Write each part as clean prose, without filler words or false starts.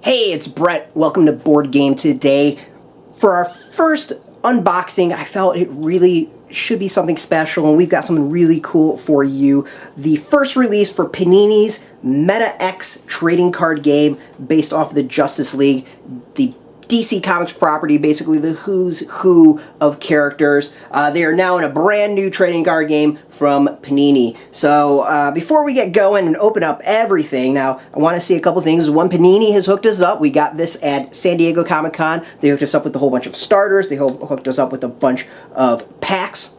Hey, it's Brett. Welcome to Board Game Today. For our first unboxing, I felt it really should be something special, and we've got something really cool for you. The first release for Panini's Meta X trading card game based off the Justice League, the DC Comics property, basically the who's who of characters. They are now in a brand new trading card game from Panini. So before we get going and open up everything, now I want to see a couple things. One, Panini has hooked us up. We got this at San Diego Comic-Con. They hooked us up with a whole bunch of starters. They hooked us up with a bunch of packs.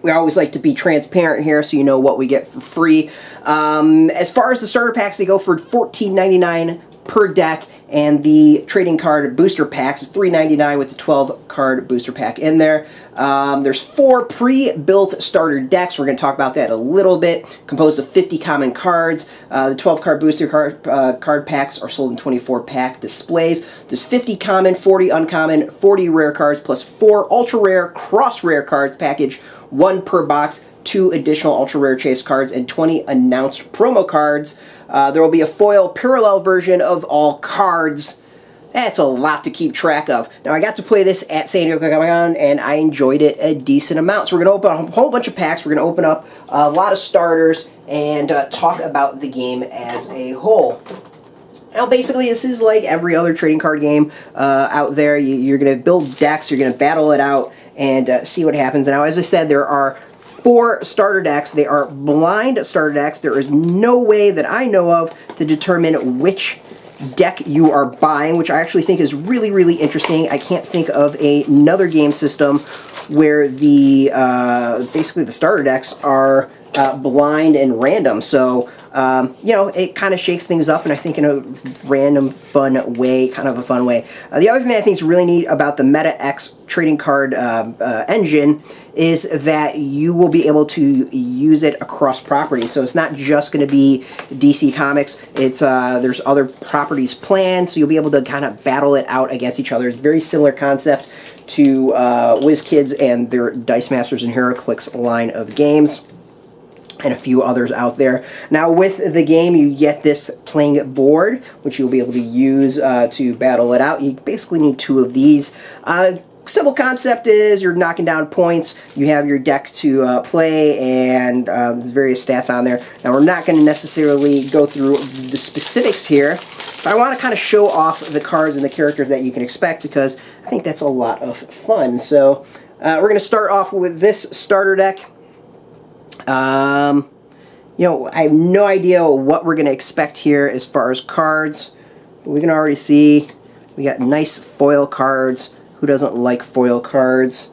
We always like to be transparent here so you know what we get for free. As far as the starter packs, they go for $14.99 per deck, and the trading card booster packs is $3.99 with the 12 card booster pack in there. There's 4 pre-built starter decks. We're going to talk about that a little bit. Composed of 50 common cards. The 12 card booster card packs are sold in 24 pack displays. There's 50 common, 40 uncommon, 40 rare cards, plus 4 ultra rare, cross rare cards package, 1 per box, 2 additional ultra rare chase cards, and 20 announced promo cards. There will be a foil parallel version of all cards. That's a lot to keep track of. Now, I got to play this at San Diego Comic-Con, and I enjoyed it a decent amount. So we're going to open a whole bunch of packs. We're going to open up a lot of starters and talk about the game as a whole. Now, basically, this is like every other trading card game out there. You're going to build decks. You're going to battle it out and see what happens. Now, as I said, there are 4 starter decks. They are blind starter decks. There is no way that I know of to determine which deck you are buying, which I actually think is really, really interesting. I can't think of another game system where the basically the starter decks are blind and random. So, you know, it kind of shakes things up, and I think in a random, fun way, kind of a fun way. The other thing I think is really neat about the Meta X trading card engine is that you will be able to use it across properties. So it's not just going to be DC Comics. It's there's other properties planned, so you'll be able to kind of battle it out against each other. It's a very similar concept to WizKids and their Dice Masters and HeroClix line of games, and a few others out there. Now, with the game, you get this playing board, which you'll be able to use to battle it out. You basically need 2 of these. Simple concept is you're knocking down points. You have your deck to play, and there's various stats on there. Now, we're not going to necessarily go through the specifics here, but I want to kind of show off the cards and the characters that you can expect, because I think that's a lot of fun. So we're going to start off with this starter deck. You know, I have no idea what we're going to expect here as far as cards, but we can already see we got nice foil cards. Who doesn't like foil cards?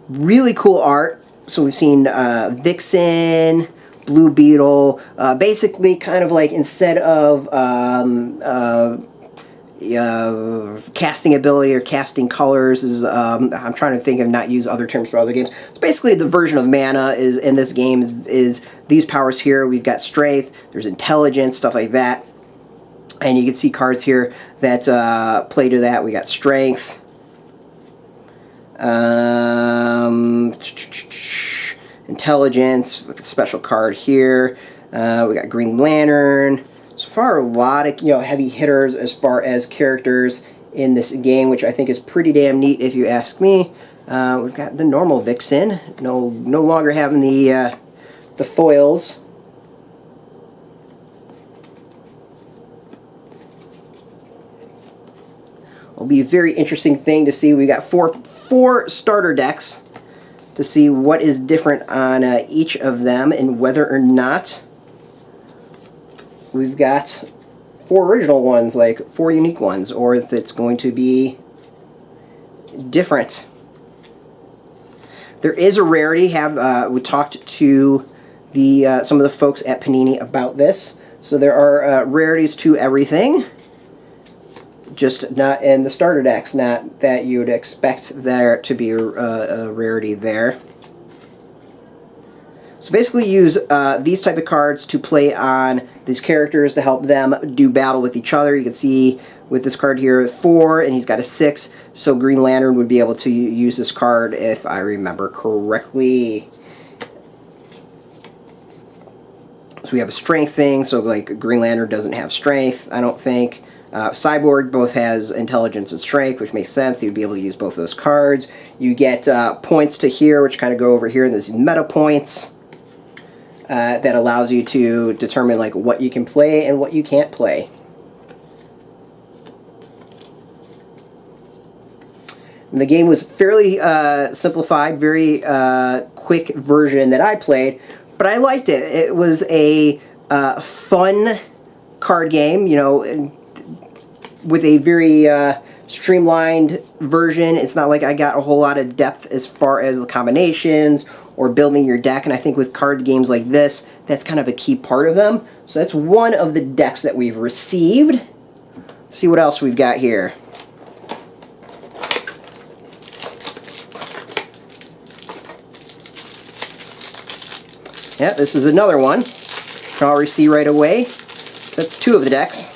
Really cool art. So we've seen Vixen, Blue Beetle, basically kind of like instead of casting ability or casting colors is I'm trying to think of not use other terms for other games. It's basically the version of mana is in this game is these powers here. We've got strength, there's intelligence, stuff like that, and you can see cards here that play to that. We got strength, intelligence with a special card here. We got Green Lantern. So far, a lot of heavy hitters as far as characters in this game, which I think is pretty damn neat if you ask me. We've got the normal Vixen, no longer having the foils. It'll be a very interesting thing to see. We got four starter decks to see what is different on each of them and whether or not we've got 4 original ones, like 4 unique ones, or if it's going to be different. There is a rarity. We talked to some of the folks at Panini about this. So there are rarities to everything, just not in the starter decks. Not that you would expect there to be a rarity there. So basically use these type of cards to play on these characters to help them do battle with each other. You can see with this card here 4, and he's got a 6, so Green Lantern would be able to use this card if I remember correctly. So we have a strength thing, so like Green Lantern doesn't have strength, I don't think. Cyborg both has intelligence and strength, which makes sense. You'd be able to use both of those cards. You get points to here, which kind of go over here, and there's meta points that allows you to determine like what you can play and what you can't play. And the game was fairly simplified, very quick version that I played, but I liked it. It was a fun card game, you know, with a very streamlined version. It's not like I got a whole lot of depth as far as the combinations or building your deck, and I think with card games like this, that's kind of a key part of them. So that's one of the decks that we've received. Let's see what else we've got here. Yeah, this is another one. You can already see right away. So that's two of the decks.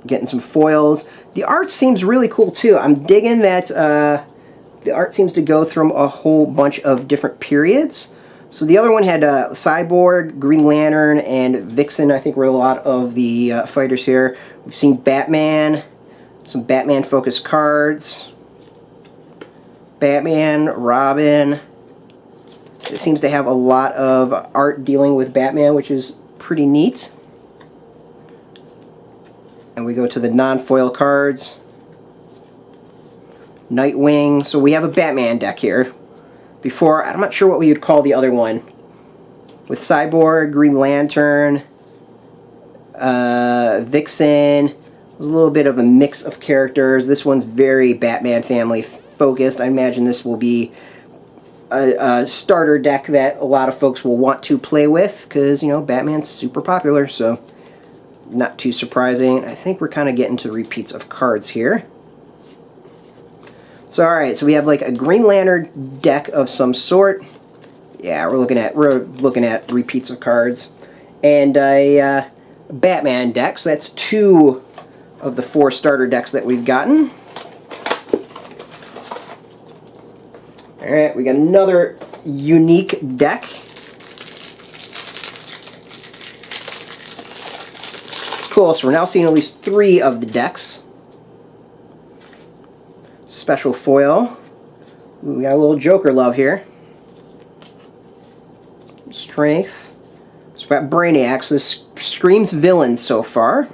Getting some foils. The art seems really cool too. I'm digging that the art seems to go through a whole bunch of different periods. So the other one had Cyborg, Green Lantern, and Vixen. I think were a lot of the fighters here. We've seen Batman, some Batman-focused cards. Batman, Robin. It seems to have a lot of art dealing with Batman, which is pretty neat. And we go to the non-foil cards. Nightwing. So we have a Batman deck here. Before, I'm not sure what we would call the other one. With Cyborg, Green Lantern, Vixen. It was a little bit of a mix of characters. This one's very Batman family focused. I imagine this will be a starter deck that a lot of folks will want to play with because, you know, Batman's super popular, so not too surprising. I think we're kind of getting to repeats of cards here. So alright, so we have like a Green Lantern deck of some sort. Yeah, we're looking at repeats of cards. And a Batman deck, so that's two of the four starter decks that we've gotten. Alright, we got another unique deck. Cool, so we're now seeing at least three of the decks. Special foil. Ooh, we got a little Joker love here. Strength. So we got Brainiac, so this screams villains so far.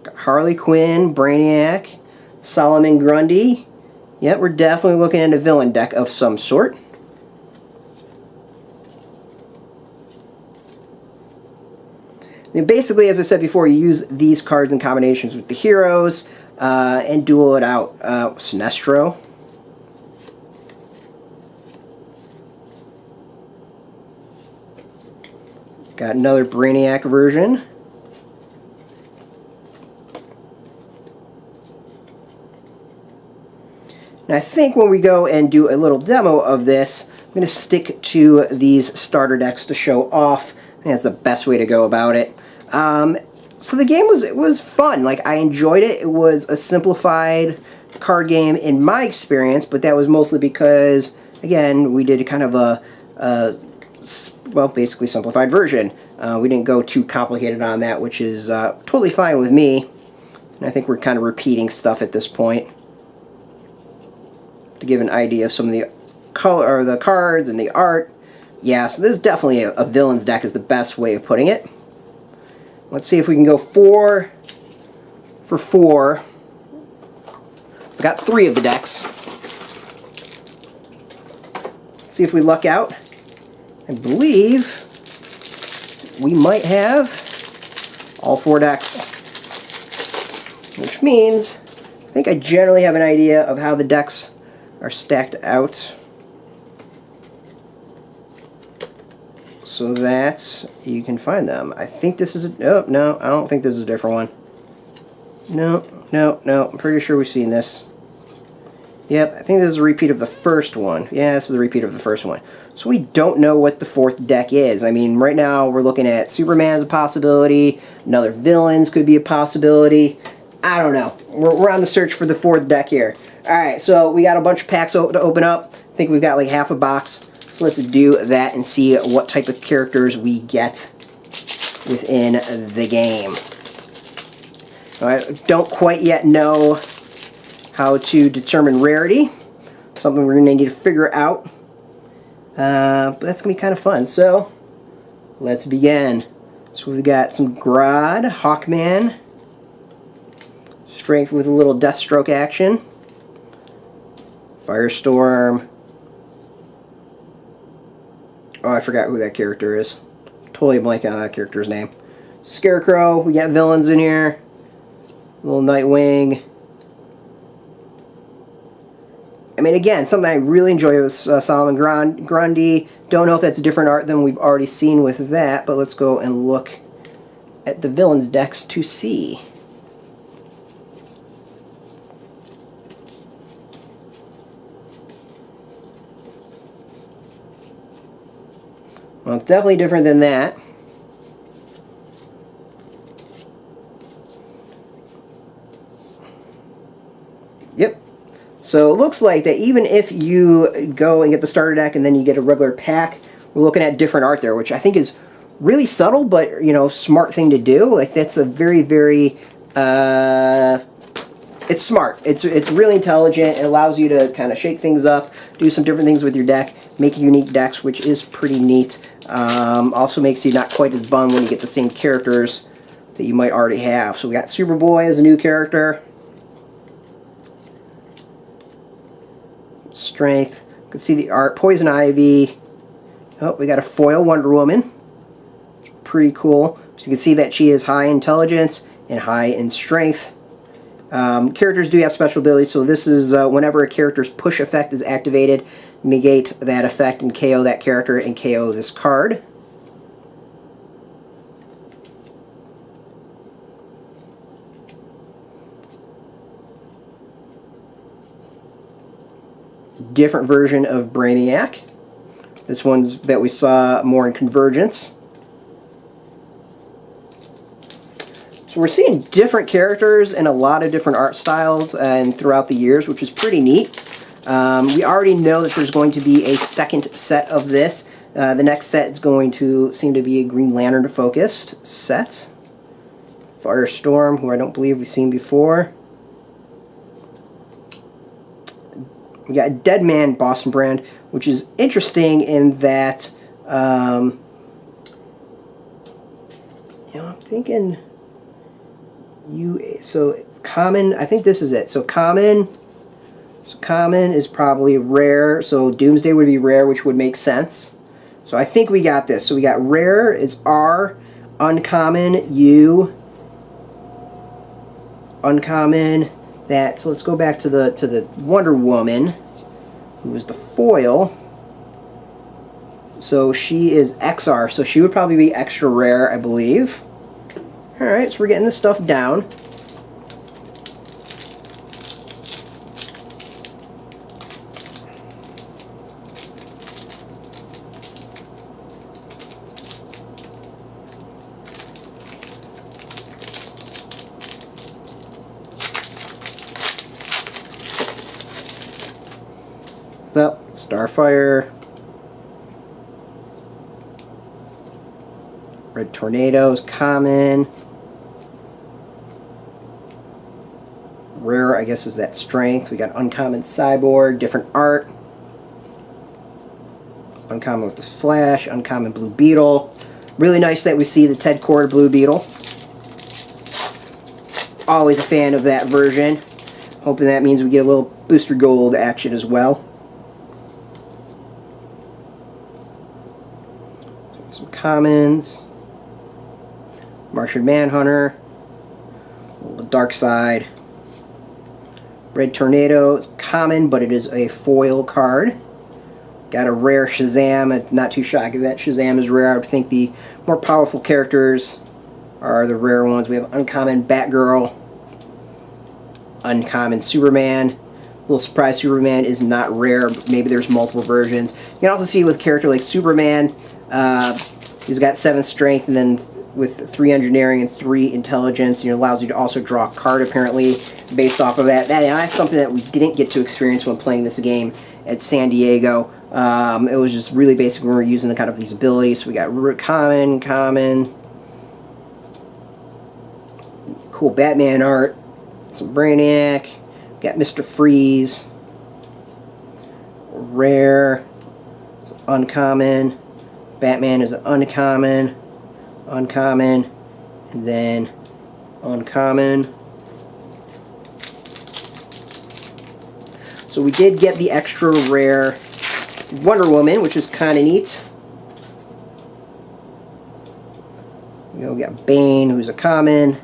Got Harley Quinn, Brainiac, Solomon Grundy. Yep, we're definitely looking at a villain deck of some sort. And basically, as I said before, you use these cards in combinations with the heroes and duel it out. Sinestro. Got another Brainiac version. And I think when we go and do a little demo of this, I'm going to stick to these starter decks to show off. I think that's the best way to go about it. So the game was fun. Like, I enjoyed it. It was a simplified card game in my experience, but that was mostly because, again, we did kind of well, basically simplified version. We didn't go too complicated on that, which is totally fine with me. And I think we're kind of repeating stuff at this point to give an idea of some of the color or the cards and the art. Yeah, so this is definitely a villains deck is the best way of putting it. Let's see if we can go 4 for 4. We've got 3 of the decks. Let's see if we luck out. I believe we might have all 4 decks. Which means I think I generally have an idea of how the decks are stacked out, so that you can find them. I think this is a... Oh, no, I don't think this is a different one. No, I'm pretty sure we've seen this. Yep, I think this is a repeat of the first one. Yeah, this is a repeat of the first one. So we don't know what the 4th deck is. I mean, right now we're looking at Superman as a possibility. Another villains could be a possibility. I don't know. We're on the search for the fourth deck here. Alright, so we got a bunch of packs to open up. I think we've got like half a box. So let's do that and see what type of characters we get within the game. I don't quite yet know how to determine rarity. Something we're going to need to figure out. But that's going to be kind of fun. So, let's begin. So we've got some Grodd, Hawkman, Strength with a little Deathstroke action, Firestorm. Oh, I forgot who that character is. Totally blanking on that character's name. Scarecrow, we got villains in here. Little Nightwing. I mean, again, something I really enjoy was Solomon Grundy. Don't know if that's different art than we've already seen with that, but let's go and look at the villains decks to see. Well, it's definitely different than that. Yep. So it looks like that even if you go and get the starter deck and then you get a regular pack, we're looking at different art there, which I think is really subtle, but, you know, smart thing to do. Like, that's a very, very, it's smart. It's really intelligent. It allows you to kind of shake things up, do some different things with your deck, make unique decks, which is pretty neat. Also makes you not quite as bummed when you get the same characters that you might already have. So we got Superboy as a new character. Strength. You can see the art. Poison Ivy. Oh, we got a foil Wonder Woman. Pretty cool. So you can see that she is high intelligence and high in strength. Characters do have special abilities, so this is whenever a character's push effect is activated, negate that effect and KO that character and KO this card. Different version of Brainiac. This one's that we saw more in Convergence. So we're seeing different characters and a lot of different art styles and throughout the years, which is pretty neat. We already know that there's going to be a second set of this. The next set is going to seem to be a Green Lantern focused set. Firestorm, who I don't believe we've seen before. We got Dead Man Boston Brand, which is interesting in that, you know, I'm thinking, so it's common, I think this is it. So common is probably rare, so Doomsday would be rare, which would make sense. So I think we got this. So we got rare is R, uncommon U, uncommon that. So let's go back to the Wonder Woman, who is the foil. So she is XR, so she would probably be extra rare, I believe. Alright, so we're getting this stuff down. Starfire, Red Tornadoes, common. Rare, I guess, is that Strength. We got Uncommon Cyborg, different art. Uncommon with the Flash, Uncommon Blue Beetle. Really nice that we see the Ted Kord Blue Beetle. Always a fan of that version. Hoping that means we get a little Booster Gold action as well. Some commons. Martian Manhunter. Dark Side. Red Tornado is common, but it is a foil card. Got a rare Shazam. It's not too shocking that Shazam is rare. I would think the more powerful characters are the rare ones. We have uncommon Batgirl. Uncommon Superman. A little surprise Superman is not rare, but maybe there's multiple versions. You can also see with a character like Superman, he's got 7 strength and then with 3 engineering and 3 intelligence. It allows you to also draw a card apparently based off of that. That's something that we didn't get to experience when playing this game at San Diego. It was just really basic when we were using the kind of these abilities. So we got common, cool Batman art, some Brainiac, got Mr. Freeze, rare, uncommon, Batman is an uncommon, and then uncommon. So we did get the extra rare Wonder Woman, which is kind of neat. We got Bane, who's a common,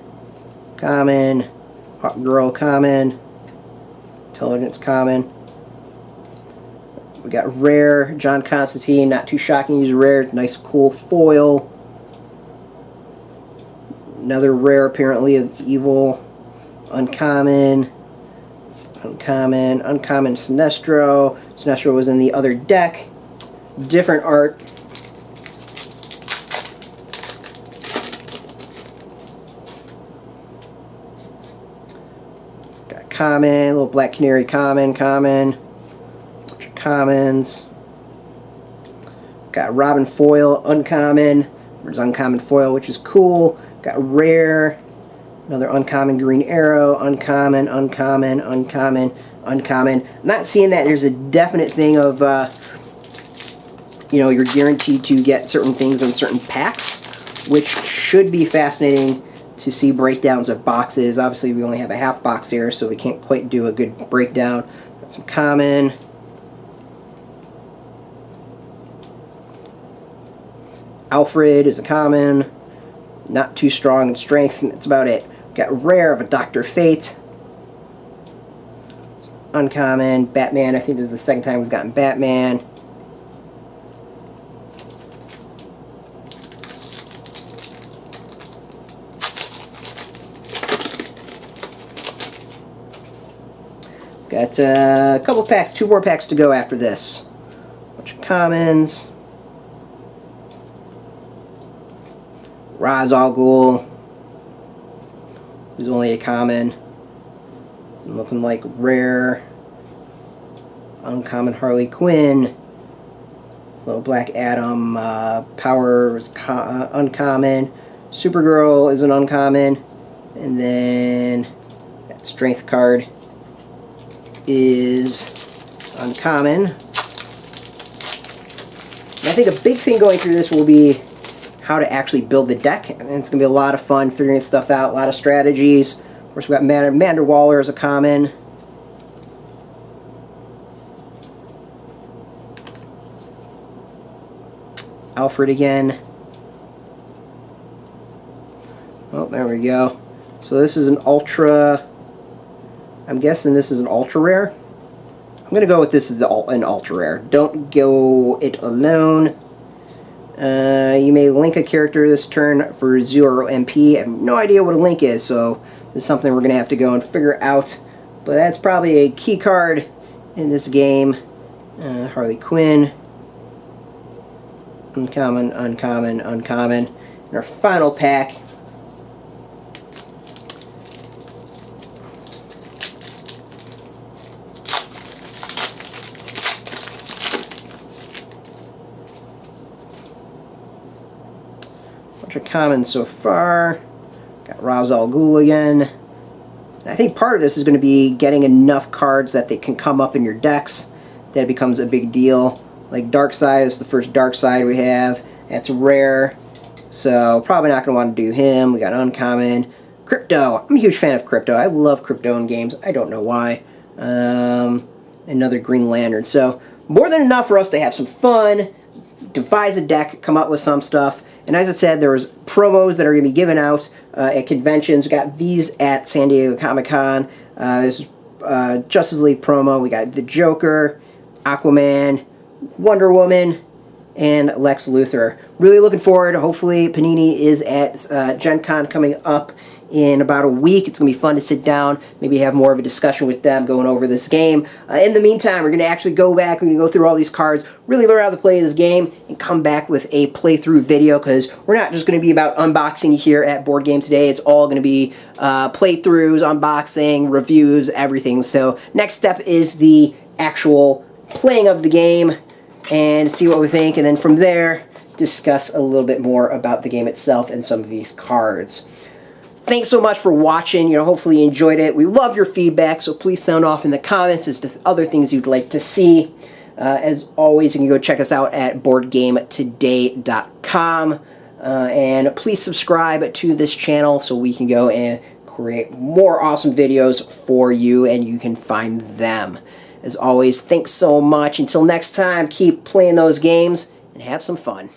Hot Girl common, Intelligence common. We got rare John Constantine, not too shocking, he's rare, nice cool foil. Another rare apparently of Evil, uncommon, Sinestro. Sinestro was in the other deck. Different art. Got common, little Black Canary common. Bunch of commons. Got Robin foil, uncommon. There's uncommon foil, which is cool. Got rare. Another uncommon Green Arrow, uncommon. I'm not seeing that there's a definite thing of, you're guaranteed to get certain things in certain packs, which should be fascinating to see breakdowns of boxes. Obviously, we only have a half box here, so we can't quite do a good breakdown. Got some common. Alfred is a common. Not too strong in strength, and that's about it. Got rare of a Dr. Fate. Uncommon. Batman, I think this is the second time we've gotten Batman. Got a couple packs, 2 more packs to go after this. Bunch of commons. Ra's al Ghul, who's only a common. Looking like rare. Uncommon Harley Quinn. Little Black Adam. Power is uncommon. Supergirl is an uncommon. And then that strength card is uncommon. And I think a big thing going through this will be how to actually build the deck, and it's going to be a lot of fun figuring stuff out, a lot of strategies. Of course, we got Amanda Waller as a common. Alfred again. Oh, there we go. So this is an ultra, I'm guessing this is an ultra rare. I'm going to go with this as an ultra rare. Don't go it alone. You may link a character this turn for 0 MP. I have no idea what a link is, so this is something we're going to have to go and figure out. But that's probably a key card in this game. Harley Quinn. Uncommon. And our final pack. Bunch of commons so far. Got Ra's al Ghul again. And I think part of this is going to be getting enough cards that they can come up in your decks. That becomes a big deal. Like Darkseid is the first Darkseid we have. That's rare. So probably not going to want to do him. We got uncommon. Crypto. I'm a huge fan of Crypto. I love Crypto in games. I don't know why. Another Green Lantern. So more than enough for us to have some fun, devise a deck, come up with some stuff. And as I said, there was promos that are going to be given out at conventions. We got these at San Diego Comic-Con. This is Justice League promo. We got the Joker, Aquaman, Wonder Woman, and Lex Luthor. Really looking forward. Hopefully Panini is at Gen Con coming up in about a week. It's going to be fun to sit down, maybe have more of a discussion with them going over this game. In the meantime, we're going to actually go back, we're going to go through all these cards, really learn how to play this game, and come back with a playthrough video, because we're not just going to be about unboxing here at Board Game Today. It's all going to be playthroughs, unboxing, reviews, everything. So next step is the actual playing of the game and see what we think, and then from there discuss a little bit more about the game itself and some of these cards. Thanks so much for watching. Hopefully you enjoyed it. We love your feedback, so please sound off in the comments as to other things you'd like to see. As always, you can go check us out at BoardGameToday.com. And please subscribe to this channel so we can go and create more awesome videos for you, and you can find them. As always, thanks so much. Until next time, keep playing those games and have some fun.